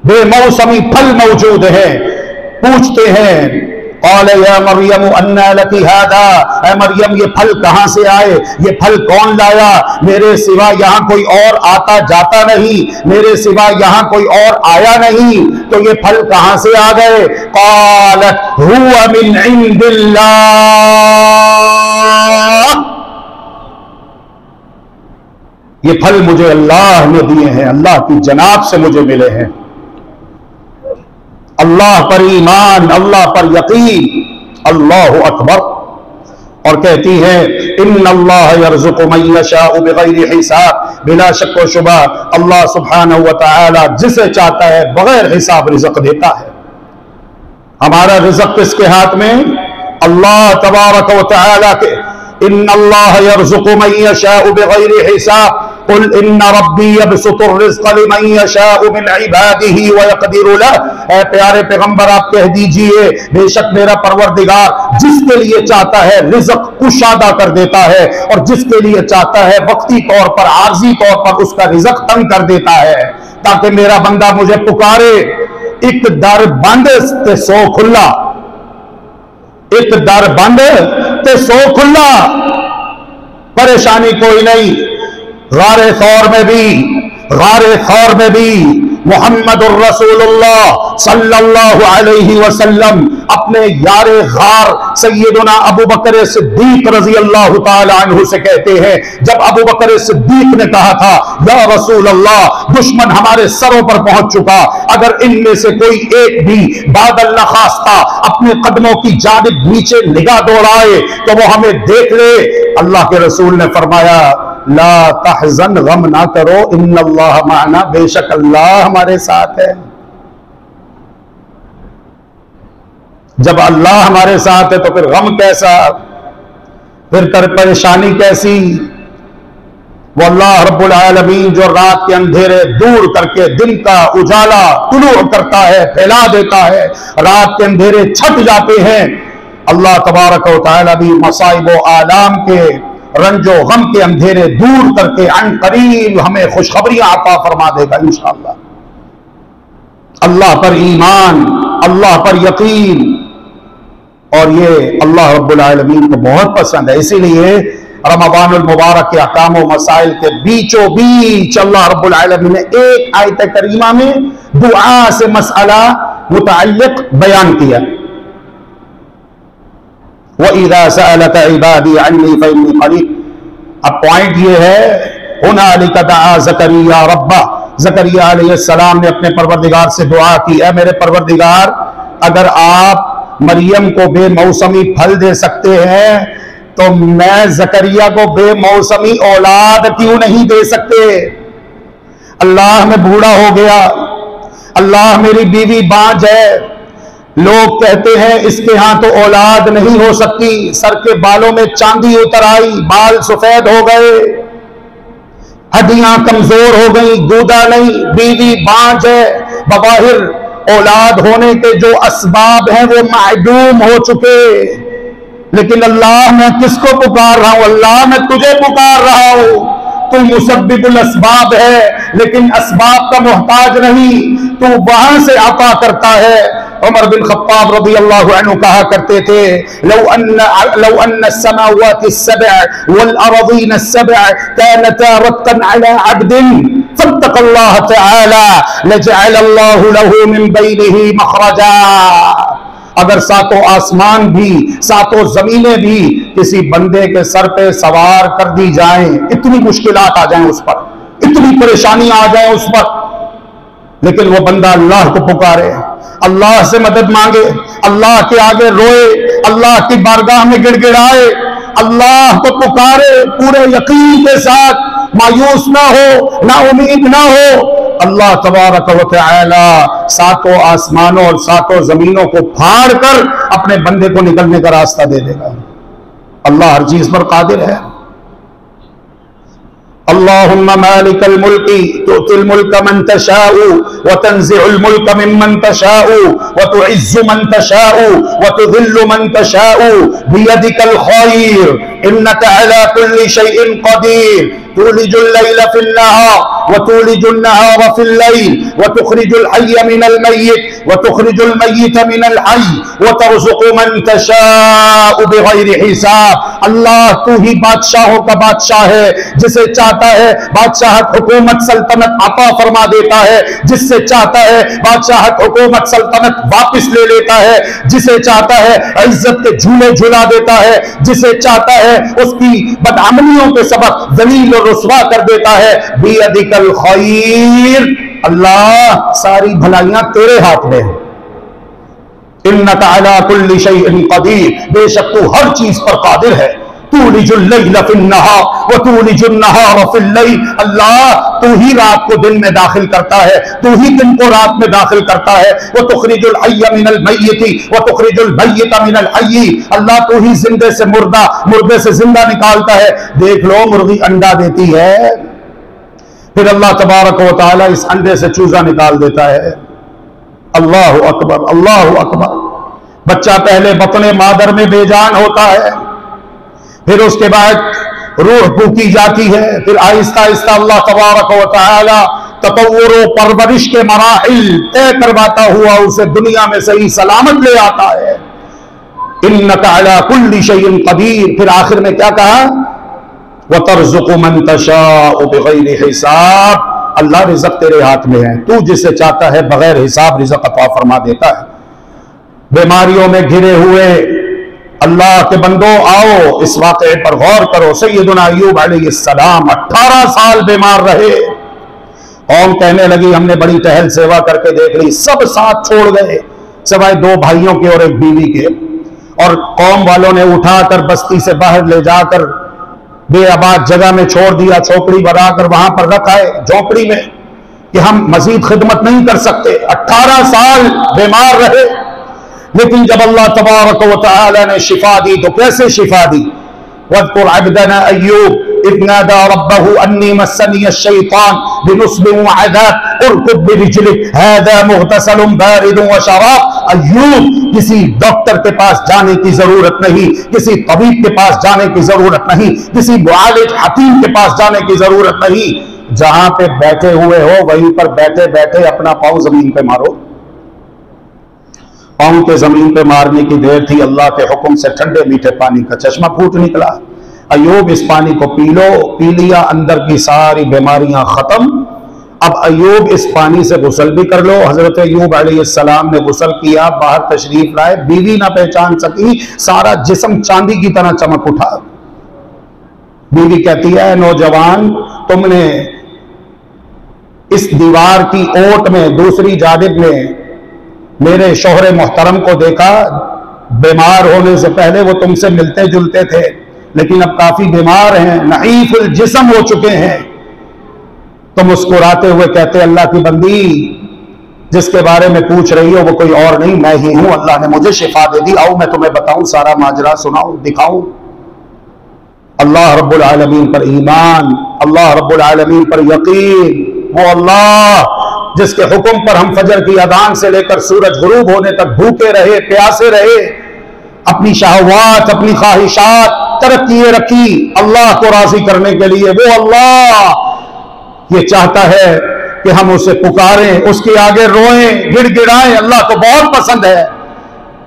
Speaker 1: بے موسمی پھل موجود ہے۔ پوچھتے ہیں قال یا مریم انا لکی ھذا، اے مریم یہ پھل کہاں سے آئے، یہ پھل کون لایا، میرے سوا یہاں کوئی اور آتا جاتا نہیں، میرے سوا یہاں کوئی اور آیا نہیں، تو یہ پھل کہاں سے آ گئے؟ قالت هو من عند اللہ، یہ پھل مجھے اللہ نے دیے ہیں، اللہ کی جناب سے مجھے ملے ہیں۔ اللہ پر ایمان، اللہ پر یقین، اللہ اکبر۔ اور کہتی ہے ان اللہ یرزق من یشاء بغیر حساب، بلا شک و شبہ اللہ سبحانہ و تعالی جسے چاہتا ہے بغیر حساب رزق دیتا ہے۔ ہمارا رزق کس کے ہاتھ میں؟ اللہ تبارک و تعالی کے۔ ان اللہ یرزق من یشاء بغیر حساب قل ان ربی یبسط الرزق لمن یشاء من عباده ویقدر له۔ اے پیارے پیغمبر آپ کہہ دیجئے بے شک میرا پروردگار جس کے لیے چاہتا ہے رزق کشادہ کر دیتا ہے، اور جس کے لیے چاہتا ہے وقتی طور پر عارضی طور پر اس کا رزق تنگ کر دیتا ہے، تاکہ میرا بندہ مجھے پکارے۔ ایک در بند تے سو کھلا، ایک در بند تے سو کھلا، پریشانی کوئی نہیں۔ غار ثور میں بھی محمد الرسول اللہ صلی اللہ علیہ وسلم اپنے یار غار سیدنا ابو بکر صدیق رضی اللہ تعالی عنہ سے کہتے ہیں، جب ابو بکر صدیق نے کہا تھا یا رسول اللہ دشمن ہمارے سروں پر پہنچ چکا، اگر ان میں سے کوئی ایک بھی بعد اللہ خواستہ اپنے قدموں کی جانب نیچے نگاہ دوڑائے تو وہ ہمیں دیکھ لے۔ اللہ کے رسول نے فرمایا لا تحزن، غم نہ کرو، ان اللہ معنا، بے شک اللہ ہمارے ساتھ ہے۔ جب اللہ ہمارے ساتھ ہے تو پھر غم کیسا، پھر پریشانی کیسی؟ وہ اللہ رب العالمین جو رات کے اندھیرے دور کر کے دن کا اجالا طلوع کرتا ہے، پھیلا دیتا ہے، رات کے اندھیرے چھٹ جاتے ہیں، اللہ تبارک و تعالی بھی مصائب و آلام کے رنج و غم کے اندھیرے دور کر کے عن قریب ہمیں خوشخبریاں عطا فرما دے گا انشاءاللہ۔ اللہ پر ایمان، اللہ پر یقین، اور یہ اللہ رب العالمین کو بہت پسند ہے۔ اسی لیے رمضان المبارک کے احکام و مسائل کے بیچوں بیچ اللہ رب العالمین نے ایک آیت کریمہ میں دعا سے مسئلہ متعلق بیان کیا۔ وَإِذَا سَأَلَكَ عِبَادِي عَنِّي فَإِنِّي قَرِيبٌ۔ اب پوائنٹ یہ ہے هُنَالِكَ دَعَا زَكَرِيَّا رَبَّهُ، زکریا علیہ السلام نے اپنے پروردگار سے دعا کی، اے میرے پروردگار اگر آپ مریم کو بے موسمی پھل دے سکتے ہیں تو میں زکریا کو بے موسمی اولاد کیوں نہیں دے سکتے؟ اللہ میں بوڑھا ہو گیا، اللہ میری بیوی بانجھ ہے، لوگ کہتے ہیں اس کے ہاں تو اولاد نہیں ہو سکتی، سر کے بالوں میں چاندی اتر آئی، بال سفید ہو گئے، ہڈیاں کمزور ہو گئی، گودا نہیں، بیوی بانجھ ہے، بظاہر اولاد ہونے کے جو اسباب ہیں وہ معدوم ہو چکے، لیکن اللہ میں کس کو پکار رہا ہوں؟ اللہ میں تجھے پکار رہا ہوں۔ تو مسبب الاسباب ہے لیکن اسباب کا محتاج نہیں، تو وہاں سے عطا کرتا ہے۔ عمر بن خطاب رضی اللہ عنہ کہا کرتے تھے لو ان السماوات السبع والارضین السبع كانتا رتقا على عبد فاتق اللہ تعالی لجعل اللہ له من بینہ مخرجا۔ اگر ساتوں آسمان بھی ساتوں زمینیں بھی کسی بندے کے سر پہ سوار کر دی جائیں، اتنی مشکلات آ جائیں اس پر، اتنی پریشانی آ جائیں اس پر، لیکن وہ بندہ اللہ کو پکارے، اللہ سے مدد مانگے، اللہ کے آگے روئے، اللہ کی بارگاہ میں گڑ گڑائے، اللہ کو پکارے پورے یقین کے ساتھ، مایوس نہ ہو، نا امید نہ ہو، اللہ تبارک و تعالی ساتوں آسمانوں اور ساتوں زمینوں کو پھاڑ کر اپنے بندے کو نکلنے کا راستہ دے دے گا۔ اللہ ہر چیز پر قادر ہے۔ اللہم مالک الملک تؤتی الملک من تشاء وتنزع الملک ممن تشاء وتعز من تشاء وتذل من تشاء بیدک الخیر انک علی کل شیء قدیر تولج اللیل فی النہار وتولج النهار في الليل وتخرج الحي من الميت وتخرج الميت من الحي وترزق من تشاء بغیر حساب. اللہ تو ہی بادشاہوں کا بادشاہ ہے، جسے چاہتا ہے بادشاہت حکومت سلطنت عطا فرما دیتا ہے، جس سے چاہتا ہے بادشاہت حکومت سلطنت واپس لے لیتا ہے، جسے چاہتا ہے عزت کے جھولے جھلا دیتا ہے، جسے چاہتا ہے اس کی بدعملیوں کے سبب ذلیل و رسوا کر دیتا ہے. بیدک الخیر، اللہ ساری بھلائیاں تیرے ہاتھ میں ہیں. انک علی کل شیء قدیر، بے شک تو ہر چیز پر قادر ہے. تولج اللیل فی النہار وتولج النہار فی اللیل، اللہ تو ہی رات کو دن میں داخل کرتا ہے، تو ہی دن کو رات میں داخل کرتا ہے. وتخرج الحی من المیت وتخرج المیت من الحی، اللہ تو ہی زندے سے مردہ، مردے سے زندہ نکالتا ہے. دیکھ لو مرغی انڈا دیتی ہے، پھر اللہ تبارک و تعالی اس انڈے سے چوزا نکال دیتا ہے. اللہ اکبر اللہ اکبر. بچہ پہلے بطن مادر میں بے جان ہوتا ہے، پھر اس کے بعد روح پھونکی جاتی ہے، پھر آہستہ آہستہ اللہ تبارک و تعالی تطور و پرورش کے مراحل طے کرواتا ہوا اسے دنیا میں صحیح سلامت لے آتا ہے. انک علی کل شیء قدیر. پھر آخر میں کیا کہا؟ وترزق من تشاء بغیر حساب، اللہ رزق تیرے ہاتھ میں ہے، تو جسے چاہتا ہے بغیر حساب رزق عطا فرما دیتا ہے. بیماریوں میں گھرے ہوئے اللہ کے بندو آؤ اس واقعے پر غور کرو. سیدنا ایوب علیہ السلام 18 سال بیمار رہے. قوم کہنے لگی ہم نے بڑی ٹہل سیوا کر کے دیکھ لی، سب ساتھ چھوڑ گئے سوائے 2 بھائیوں کے اور 1 بیوی کے، اور قوم والوں نے اٹھا کر بستی سے باہر لے جا کر بے آباد جگہ میں چھوڑ دیا، چھوپڑی بنا کر وہاں پر رکھا ہے جھونپڑی میں کہ ہم مزید خدمت نہیں کر سکتے. 18 سال بیمار رہے، لیکن جب اللہ تبارک و تعالی نے شفا دی تو کیسے شفا دی؟ وَاذْكُرْ عَبْدَنَا أَيُّوبَ إِذْ نَادَى رَبَّهُ أَنِّي مَسَّنِيَ الشَّيْطَانُ بِنُصْبٍ وَعَذَابٍ ارْكُضْ بِرِجْلِكَ هَذَا مُغْتَسَلٌ بَارِدٌ وَشَرَابٌ. ایوب کسی ڈاکٹر کے پاس جانے کی ضرورت نہیں، کسی طبیب کے پاس جانے کی ضرورت نہیں، کسی معالج حکیم کے پاس جانے کی ضرورت نہیں. جہاں پہ بیٹھے ہوئے ہو وہیں پر بیٹھے بیٹھے اپنا پاؤں زمین پہ مارو. پاؤں کے زمین پہ مارنے کی دیر تھی، اللہ کے حکم سے ٹھنڈے میٹھے پانی کا چشمہ پھوٹ نکلا. ایوب اس پانی کو پی لو، پی لیا، اندر کی ساری بیماریاں ختم. اب ایوب اس پانی سے غسل بھی کر لو. حضرت ایوب علیہ السلام نے غسل کیا، باہر تشریف لائے، بیوی نہ پہچان سکی، سارا جسم چاندی کی طرح چمک اٹھا. بیوی کہتی ہے نوجوان تم نے اس دیوار کی اوٹ میں دوسری جانب میں میرے شوہر محترم کو دیکھا، بیمار ہونے سے پہلے وہ تم سے ملتے جلتے تھے، لیکن اب کافی بیمار ہیں، نحیف الجسم ہو چکے ہیں. تو مسکراتے ہوئے کہتے اللہ کی بندی جس کے بارے میں پوچھ رہی ہو وہ کوئی اور نہیں میں ہی ہوں، اللہ نے مجھے شفا دے دی، آؤ میں تمہیں بتاؤں، سارا ماجرا سناؤں، دکھاؤں. اللہ رب العالمین پر ایمان، اللہ رب العالمین پر یقین، وہ اللہ جس کے حکم پر ہم فجر کی اذان سے لے کر سورج غروب ہونے تک بھوکے رہے، پیاسے رہے، اپنی شہوات اپنی خواہشات ترک کیے رکھی اللہ کو راضی کرنے کے لیے. وہ اللہ یہ چاہتا ہے کہ ہم اسے پکاریں، اس کے آگے روئیں، گڑ گڑائیں. اللہ کو بہت پسند ہے.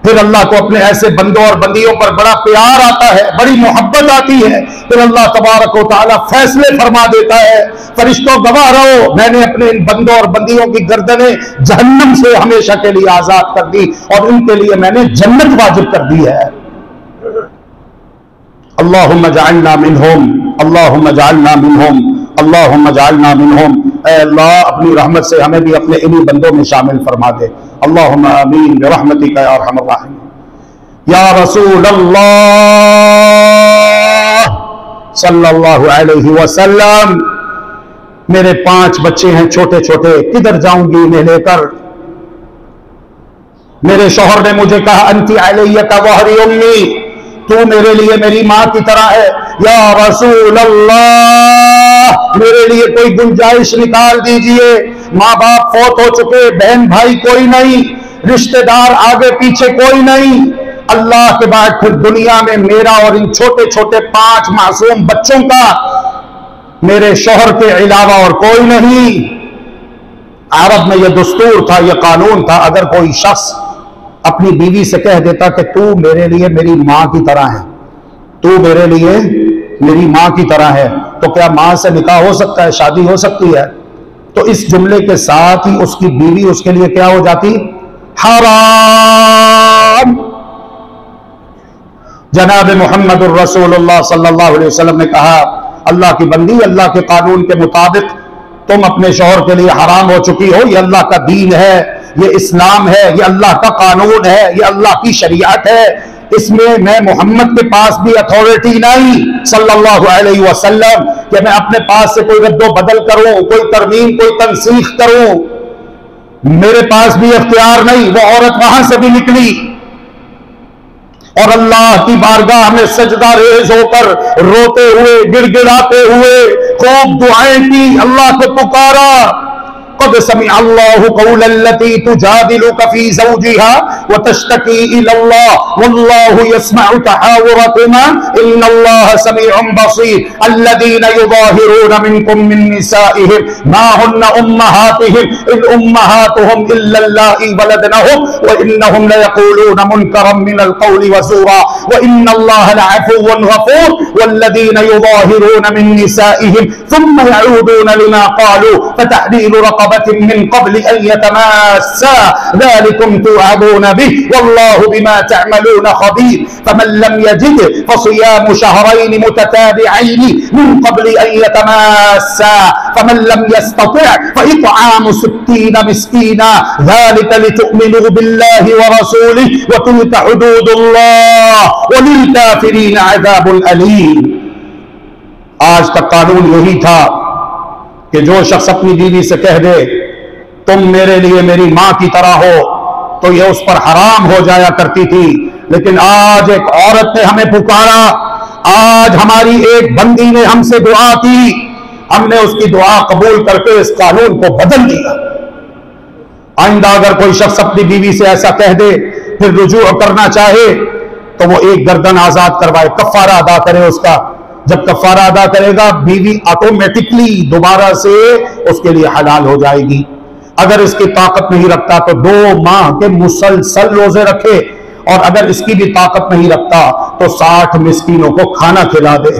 Speaker 1: پھر اللہ کو اپنے ایسے بندوں اور بندیوں پر بڑا پیار آتا ہے، بڑی محبت آتی ہے. پھر اللہ تبارک و تعالی فیصلے فرما دیتا ہے، فرشتوں گواہ رہو میں نے اپنے ان بندوں اور بندیوں کی گردنیں جہنم سے ہمیشہ کے لیے آزاد کر دی اور ان کے لیے میں نے جنت واجب کر دی ہے. اللہم اجعلنا منہم، اللہم اجعلنا منہم، اللہم اجعلنا منہم. اے اللہ اپنی رحمت سے ہمیں بھی اپنے انہی بندوں میں شامل فرما دے. اللہم آمین برحمتک یا ارحم الراحمین. یا رسول اللہ صلی اللہ علیہ وسلم، میرے 5 بچے ہیں چھوٹے چھوٹے، کدھر جاؤں گی انہیں لے کر؟ میرے شوہر نے مجھے کہا انتی علیہ کا وحری امی، تو میرے لیے میری ماں کی طرح ہے. یا رسول اللہ میرے لیے کوئی گنجائش نکال دیجئے، ماں باپ فوت ہو چکے، بہن بھائی کوئی نہیں، رشتہ دار آگے پیچھے کوئی نہیں، اللہ کے بعد پھر دنیا میں میرا اور ان چھوٹے چھوٹے 5 معصوم بچوں کا میرے شوہر کے علاوہ اور کوئی نہیں۔ عرب میں یہ دستور تھا، یہ قانون تھا، اگر کوئی شخص اپنی بیوی سے کہہ دیتا کہ تو میرے لیے میری ماں کی طرح ہے، تو میرے لیے میری ماں کی طرح ہے، تو کیا ماں سے نکاح ہو سکتا ہے، شادی ہو سکتی ہے؟ تو اس جملے کے ساتھ ہی اس کی بیوی اس کے لیے کیا ہو جاتی؟ حرام۔ جناب محمد الرسول اللہ صلی اللہ علیہ وسلم نے کہا، اللہ کی بندی، اللہ کے قانون کے مطابق تم اپنے شوہر کے لیے حرام ہو چکی ہو۔ یہ اللہ کا دین ہے، یہ اسلام ہے، یہ اللہ کا قانون ہے، یہ اللہ کی شریعت ہے، اس میں محمد کے پاس بھی اتھارٹی نہیں صلی اللہ علیہ وسلم کہ میں اپنے پاس سے کوئی رد و بدل کروں، کوئی ترمیم، کوئی تنسیخ کروں، میرے پاس بھی اختیار نہیں۔ وہ عورت وہاں سے بھی نکلی اور اللہ کی بارگاہ میں سجدہ ریز ہو کر روتے ہوئے، گڑ گڑاتے ہوئے خوب دعائیں کی، اللہ کو پکارا۔ قد سمع اللہ قول التي تجادلك في زوجها وتشتكي الى الله والله يسمع تحاوركما ان الله سميع بصير الذين يظاهرون منكم من نسائهم ما هن امهاتهم ان امهاتهم الا اللائي ولدنهم وانهم ليقولون منكرا من القول وزورا وان الله لعفو غفور والذين يظاهرون من نسائهم ثم يعودون لما قالوا فتحرير رقبة من قبل أن يتماسا ذلكم توعظون به والله بما تعملون خبير فمن لم يجد فصيام شهرين متتابعين من قبل أن يتماسا فمن لم يستطع فإطعام 60 مسكينا ذلك لتؤمنوا بالله ورسوله وتلك حدود الله وللكافرين عذاب أليم۔ آج تک قانون یہی تھا کہ جو شخص اپنی بیوی سے کہہ دے تم میرے لیے میری ماں کی طرح ہو تو یہ اس پر حرام ہو جایا کرتی تھی، لیکن آج ایک عورت نے ہمیں پکارا، آج ہماری ایک بندی نے ہم سے دعا کی، ہم نے اس کی دعا قبول کر کے اس قانون کو بدل دیا۔ آئندہ اگر کوئی شخص اپنی بیوی سے ایسا کہہ دے پھر رجوع کرنا چاہے تو وہ ایک گردن آزاد کروائے، کفارہ ادا کرے اس کا۔ جب کفارہ ادا کرے گا بیوی آٹومیٹکلی دوبارہ سے اس کے لیے حلال ہو جائے گی۔ اگر اس کی طاقت نہیں رکھتا تو 2 ماہ کے مسلسل روزے رکھے، اور اگر اس کی بھی طاقت نہیں رکھتا تو 60 مسکینوں کو کھانا کھلا دے۔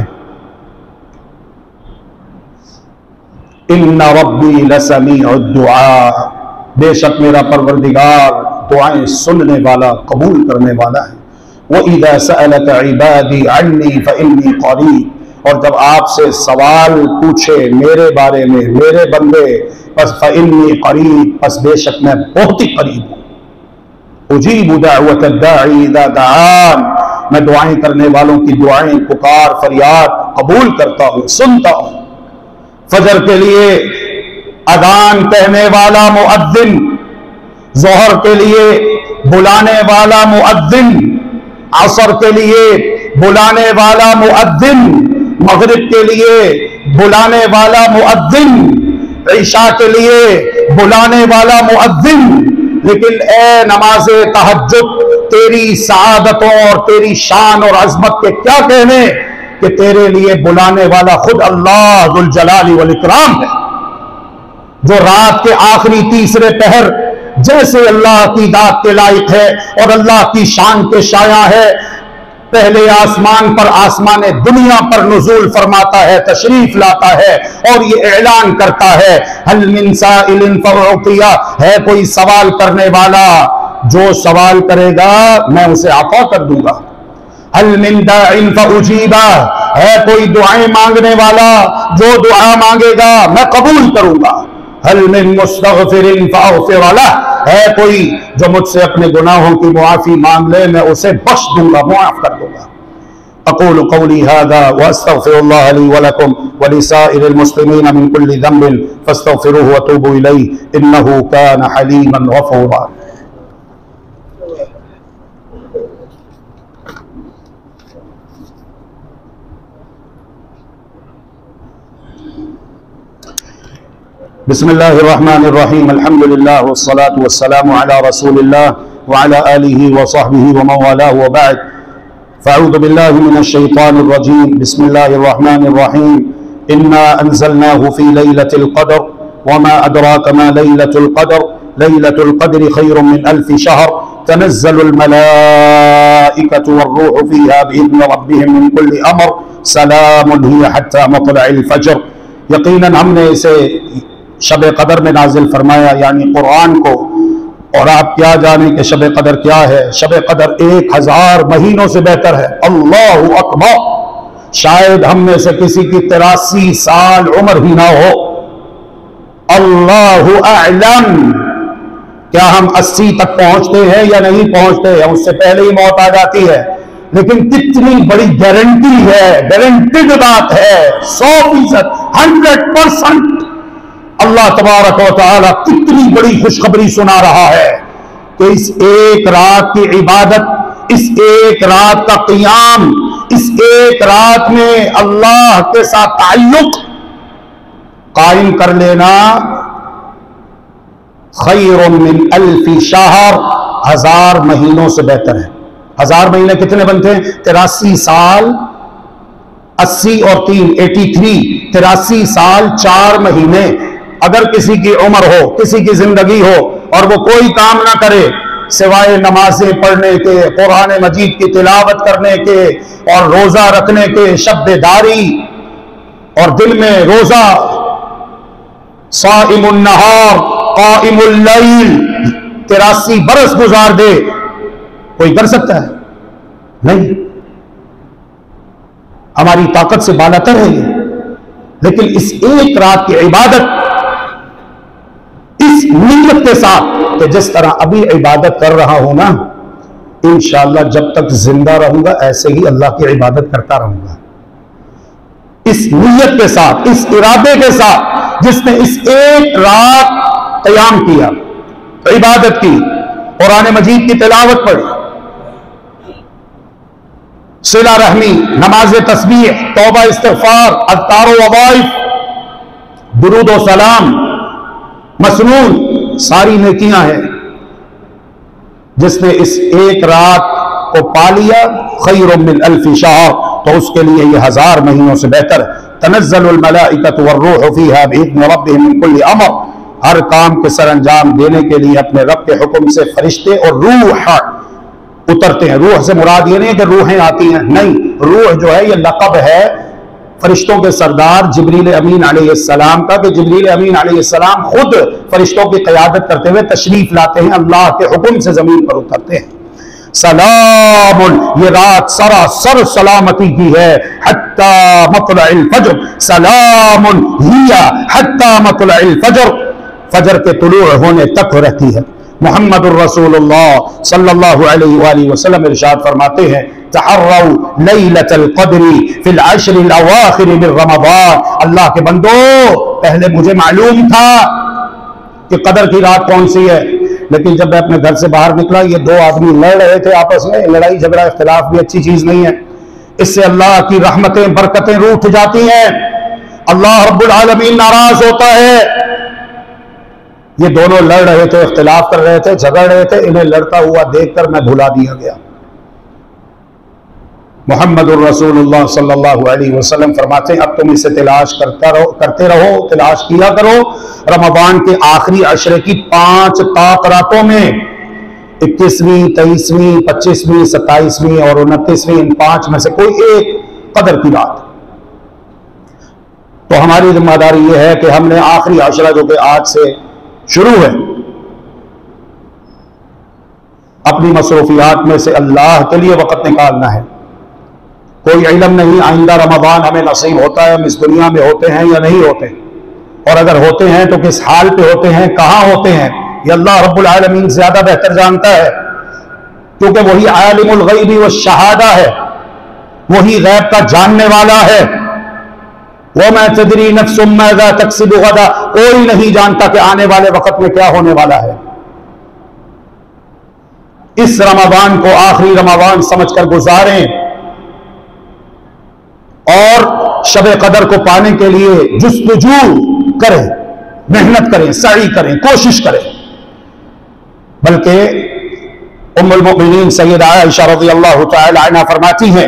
Speaker 1: ان ربی لسمیع الدعاء، بے شک میرا پروردگار دعائیں سننے والا، قبول کرنے والا ہے۔ وَإِذَا سَأَلَكَ عِبَادِي عَنِّي فَإِنِّي قَرِيبٌ، اور جب آپ سے سوال پوچھے میرے بارے میں میرے بندے، پس فَإِنِّي قَرِيبٌ، پس بے شک میں بہت ہی قریب ہوں۔ أُجِيبُ دَعْوَةَ الدَّاعِ إِذَا دَعَانِ، میں دعائیں کرنے والوں کی دعائیں، پکار، فریاد قبول کرتا ہوں، سنتا ہوں۔ فجر کے لیے اذان کہنے والا مؤذن، ظہر کے لیے بلانے والا مؤذن، عصر کے لیے بلانے والا مؤذن، مغرب کے لیے بلانے والا مؤذن، عشاء کے لیے بلانے والا مؤذن، لیکن اے نماز تہجد تیری سعادتوں اور تیری شان اور عظمت کے کیا کہنے کہ تیرے لیے بلانے والا خود اللہ ذو الجلال والاکرام ہے، جو رات کے آخری تیسرے پہر جیسے اللہ کی ذات کے لائق ہے اور اللہ کی شان کے شایع ہے، پہلے آسمان پر آسمان دنیا پر نزول فرماتا ہے، تشریف لاتا ہے اور یہ اعلان کرتا ہے هل من سائل فأعطیہ، ہے کوئی سوال کرنے والا، جو سوال کرے گا میں اسے عطا کر دوں گا۔ هل من داع فأجیبہ، ہے کوئی دعائیں مانگنے والا، جو دعا مانگے گا میں قبول کروں گا۔ هل من مستغفر فاغفر له، ہے کوئی جو مجھ سے اپنے گناہوں کی معافی مانگ لے میں اسے بخش دوں گا، معاف کر دوں گا۔ اقول قولی هذا واستغفر الله لي ولكم ولسائر المسلمين من كل ذنب فاستغفروه وتوبوا اليه انه كان حليما غفورا۔ بسم اللہ الرحمن الرحیم، الحمد للہ والصلاة والسلام علی رسول اللہ وعلى آلہ وصحبہ ومن والاه وبعد، فاعوذ باللہ من الشیطان الرجیم، بسم اللہ الرحمن الرحیم، انا انزلناه فی لیلۃ القدر وما ادراک ما لیلۃ القدر لیلۃ القدر خیر من الف شہر تنزل الملائکۃ والروح فیہا بإذن ربہم من کل امر سلام ہی حتی مطلع الفجر. یقیناً ہم نے اسے شب قدر میں نازل فرمایا یعنی قرآن کو. اور آپ کیا جانیں کہ شب قدر کیا ہے؟ شب قدر 1000 مہینوں سے بہتر ہے. اللہ اکبر. شاید ہم میں سے کسی کی 83 سال عمر ہی نہ ہو. اللہ اعلم کیا ہم 80 تک پہنچتے ہیں یا نہیں پہنچتے ہیں. اس سے پہلے ہی موت آ جاتی ہے. لیکن کتنی بڑی گارنٹی ہے, گارنٹیڈ بات ہے, 100%, 100%. اللہ تبارک و تعالی کتنی بڑی خوشخبری سنا رہا ہے کہ اس ایک رات کی عبادت, اس ایک رات کا قیام, اس ایک رات میں اللہ کے ساتھ تعلق قائم کر لینا خیر من الف شہر, 1000 مہینوں سے بہتر ہے. 1000 مہینے کتنے بنتے ہیں؟ 83 سال 80 اور 3 83, 83 سال 4 مہینے. اگر کسی کی عمر ہو, کسی کی زندگی ہو اور وہ کوئی کام نہ کرے سوائے نمازیں پڑھنے کے, قرآن مجید کی تلاوت کرنے کے اور روزہ رکھنے کے, شب داری اور دل میں روزہ, صائم النہار قائم اللیل, 83 برس گزار دے, کوئی کر سکتا ہے؟ نہیں. ہماری طاقت سے بالاتر ہے یہ. لیکن اس ایک رات کی عبادت اس نیت کے ساتھ کہ جس طرح ابھی عبادت کر رہا ہوں نا, انشاءاللہ جب تک زندہ رہوں گا ایسے ہی اللہ کی عبادت کرتا رہوں گا. اس نیت کے ساتھ, اس ارادے کے ساتھ جس نے اس ایک رات قیام کیا, عبادت کی, قرآن مجید کی تلاوت پڑھی, صلہ رحمی, نماز تسبیح, توبہ استغفار, اذکار و وظائف, درود و سلام, مسنون, ساری نیکیاں ہیں. جس نے اس ایک رات کو پا لیا خیر من الف شہر, تو اس کے لیے یہ 1000 مہینوں سے بہتر ہے. تنزل الملائکۃ والروح فیہا بإذن ربہم من کل امر, ہر کام کے سر انجام دینے کے لیے اپنے رب کے حکم سے فرشتے اور روح اترتے ہیں. روح سے مراد یہ نہیں ہے کہ روحیں آتی ہیں, نہیں. روح جو ہے یہ لقب ہے فرشتوں کے سردار جبریل امین علیہ السلام کا, کہ جبریل امین علیہ السلام خود فرشتوں کی قیادت کرتے ہوئے تشریف لاتے ہیں, اللہ کے حکم سے زمین پر اترتے ہیں. سلام, یہ رات سراسر سلامتی کی ہے, حتی مطلع الفجر, سلام ہی حتی مطلع الفجر, فجر کے طلوع ہونے تک رہتی ہے. محمد الرسول اللہ صلی اللہ علیہ وآلہ وسلم ارشاد فرماتے ہیں تحروا لیلۃ القدر فی العشر الاواخر من رمضان. اللہ کے بندو, پہلے مجھے معلوم تھا کہ قدر کی رات کون سی ہے, لیکن جب میں اپنے گھر سے باہر نکلا یہ 2 آدمی لڑ رہے تھے آپس میں. لڑائی جھگڑا اختلاف بھی اچھی چیز نہیں ہے, اس سے اللہ کی رحمتیں برکتیں روٹھ جاتی ہیں, اللہ رب العالمین ناراض ہوتا ہے. یہ دونوں لڑ رہے تھے, اختلاف کر رہے تھے, جھگڑ رہے تھے, انہیں لڑتا ہوا دیکھ کر میں بھلا دیا گیا. محمد الرسول اللہ صلی اللہ علیہ وسلم فرماتے ہیں اب تم اسے تلاش کرتے رہو, تلاش کیا کرو. رمضان کے آخری عشرے کی 5 طاق راتوں میں 21ویں, 23ویں, 25ویں, 27ویں اور 29ویں, ان 5 میں سے کوئی ایک قدر کی رات. تو ہماری ذمہ داری یہ ہے کہ ہم نے آخری عشرہ جو کہ آج سے شروع ہے, اپنی مصروفیات میں سے اللہ کے لیے وقت نکالنا ہے. کوئی علم نہیں آئندہ رمضان ہمیں نصیب ہوتا ہے, ہم اس دنیا میں ہوتے ہیں یا نہیں ہوتے, اور اگر ہوتے ہیں تو کس حال پہ ہوتے ہیں, کہاں ہوتے ہیں, یہ اللہ رب العالمین زیادہ بہتر جانتا ہے, کیونکہ وہی عالم الغیب والشہادہ ہے, وہی غیب کا جاننے والا ہے. وَمَا تَدْرِي نَفْسٌ مَاذَا تَكْسِبُ غَدًا, کوئی نہیں جانتا کہ آنے والے وقت میں کیا ہونے والا ہے. اس رمضان کو آخری رمضان سمجھ کر گزاریں اور شب قدر کو پانے کے لیے جستجو کریں, محنت کریں, سعی کریں, کوشش کریں. بلکہ ام المؤمنین سیدہ عائشہ رضی اللہ تعالی عنہ فرماتی ہیں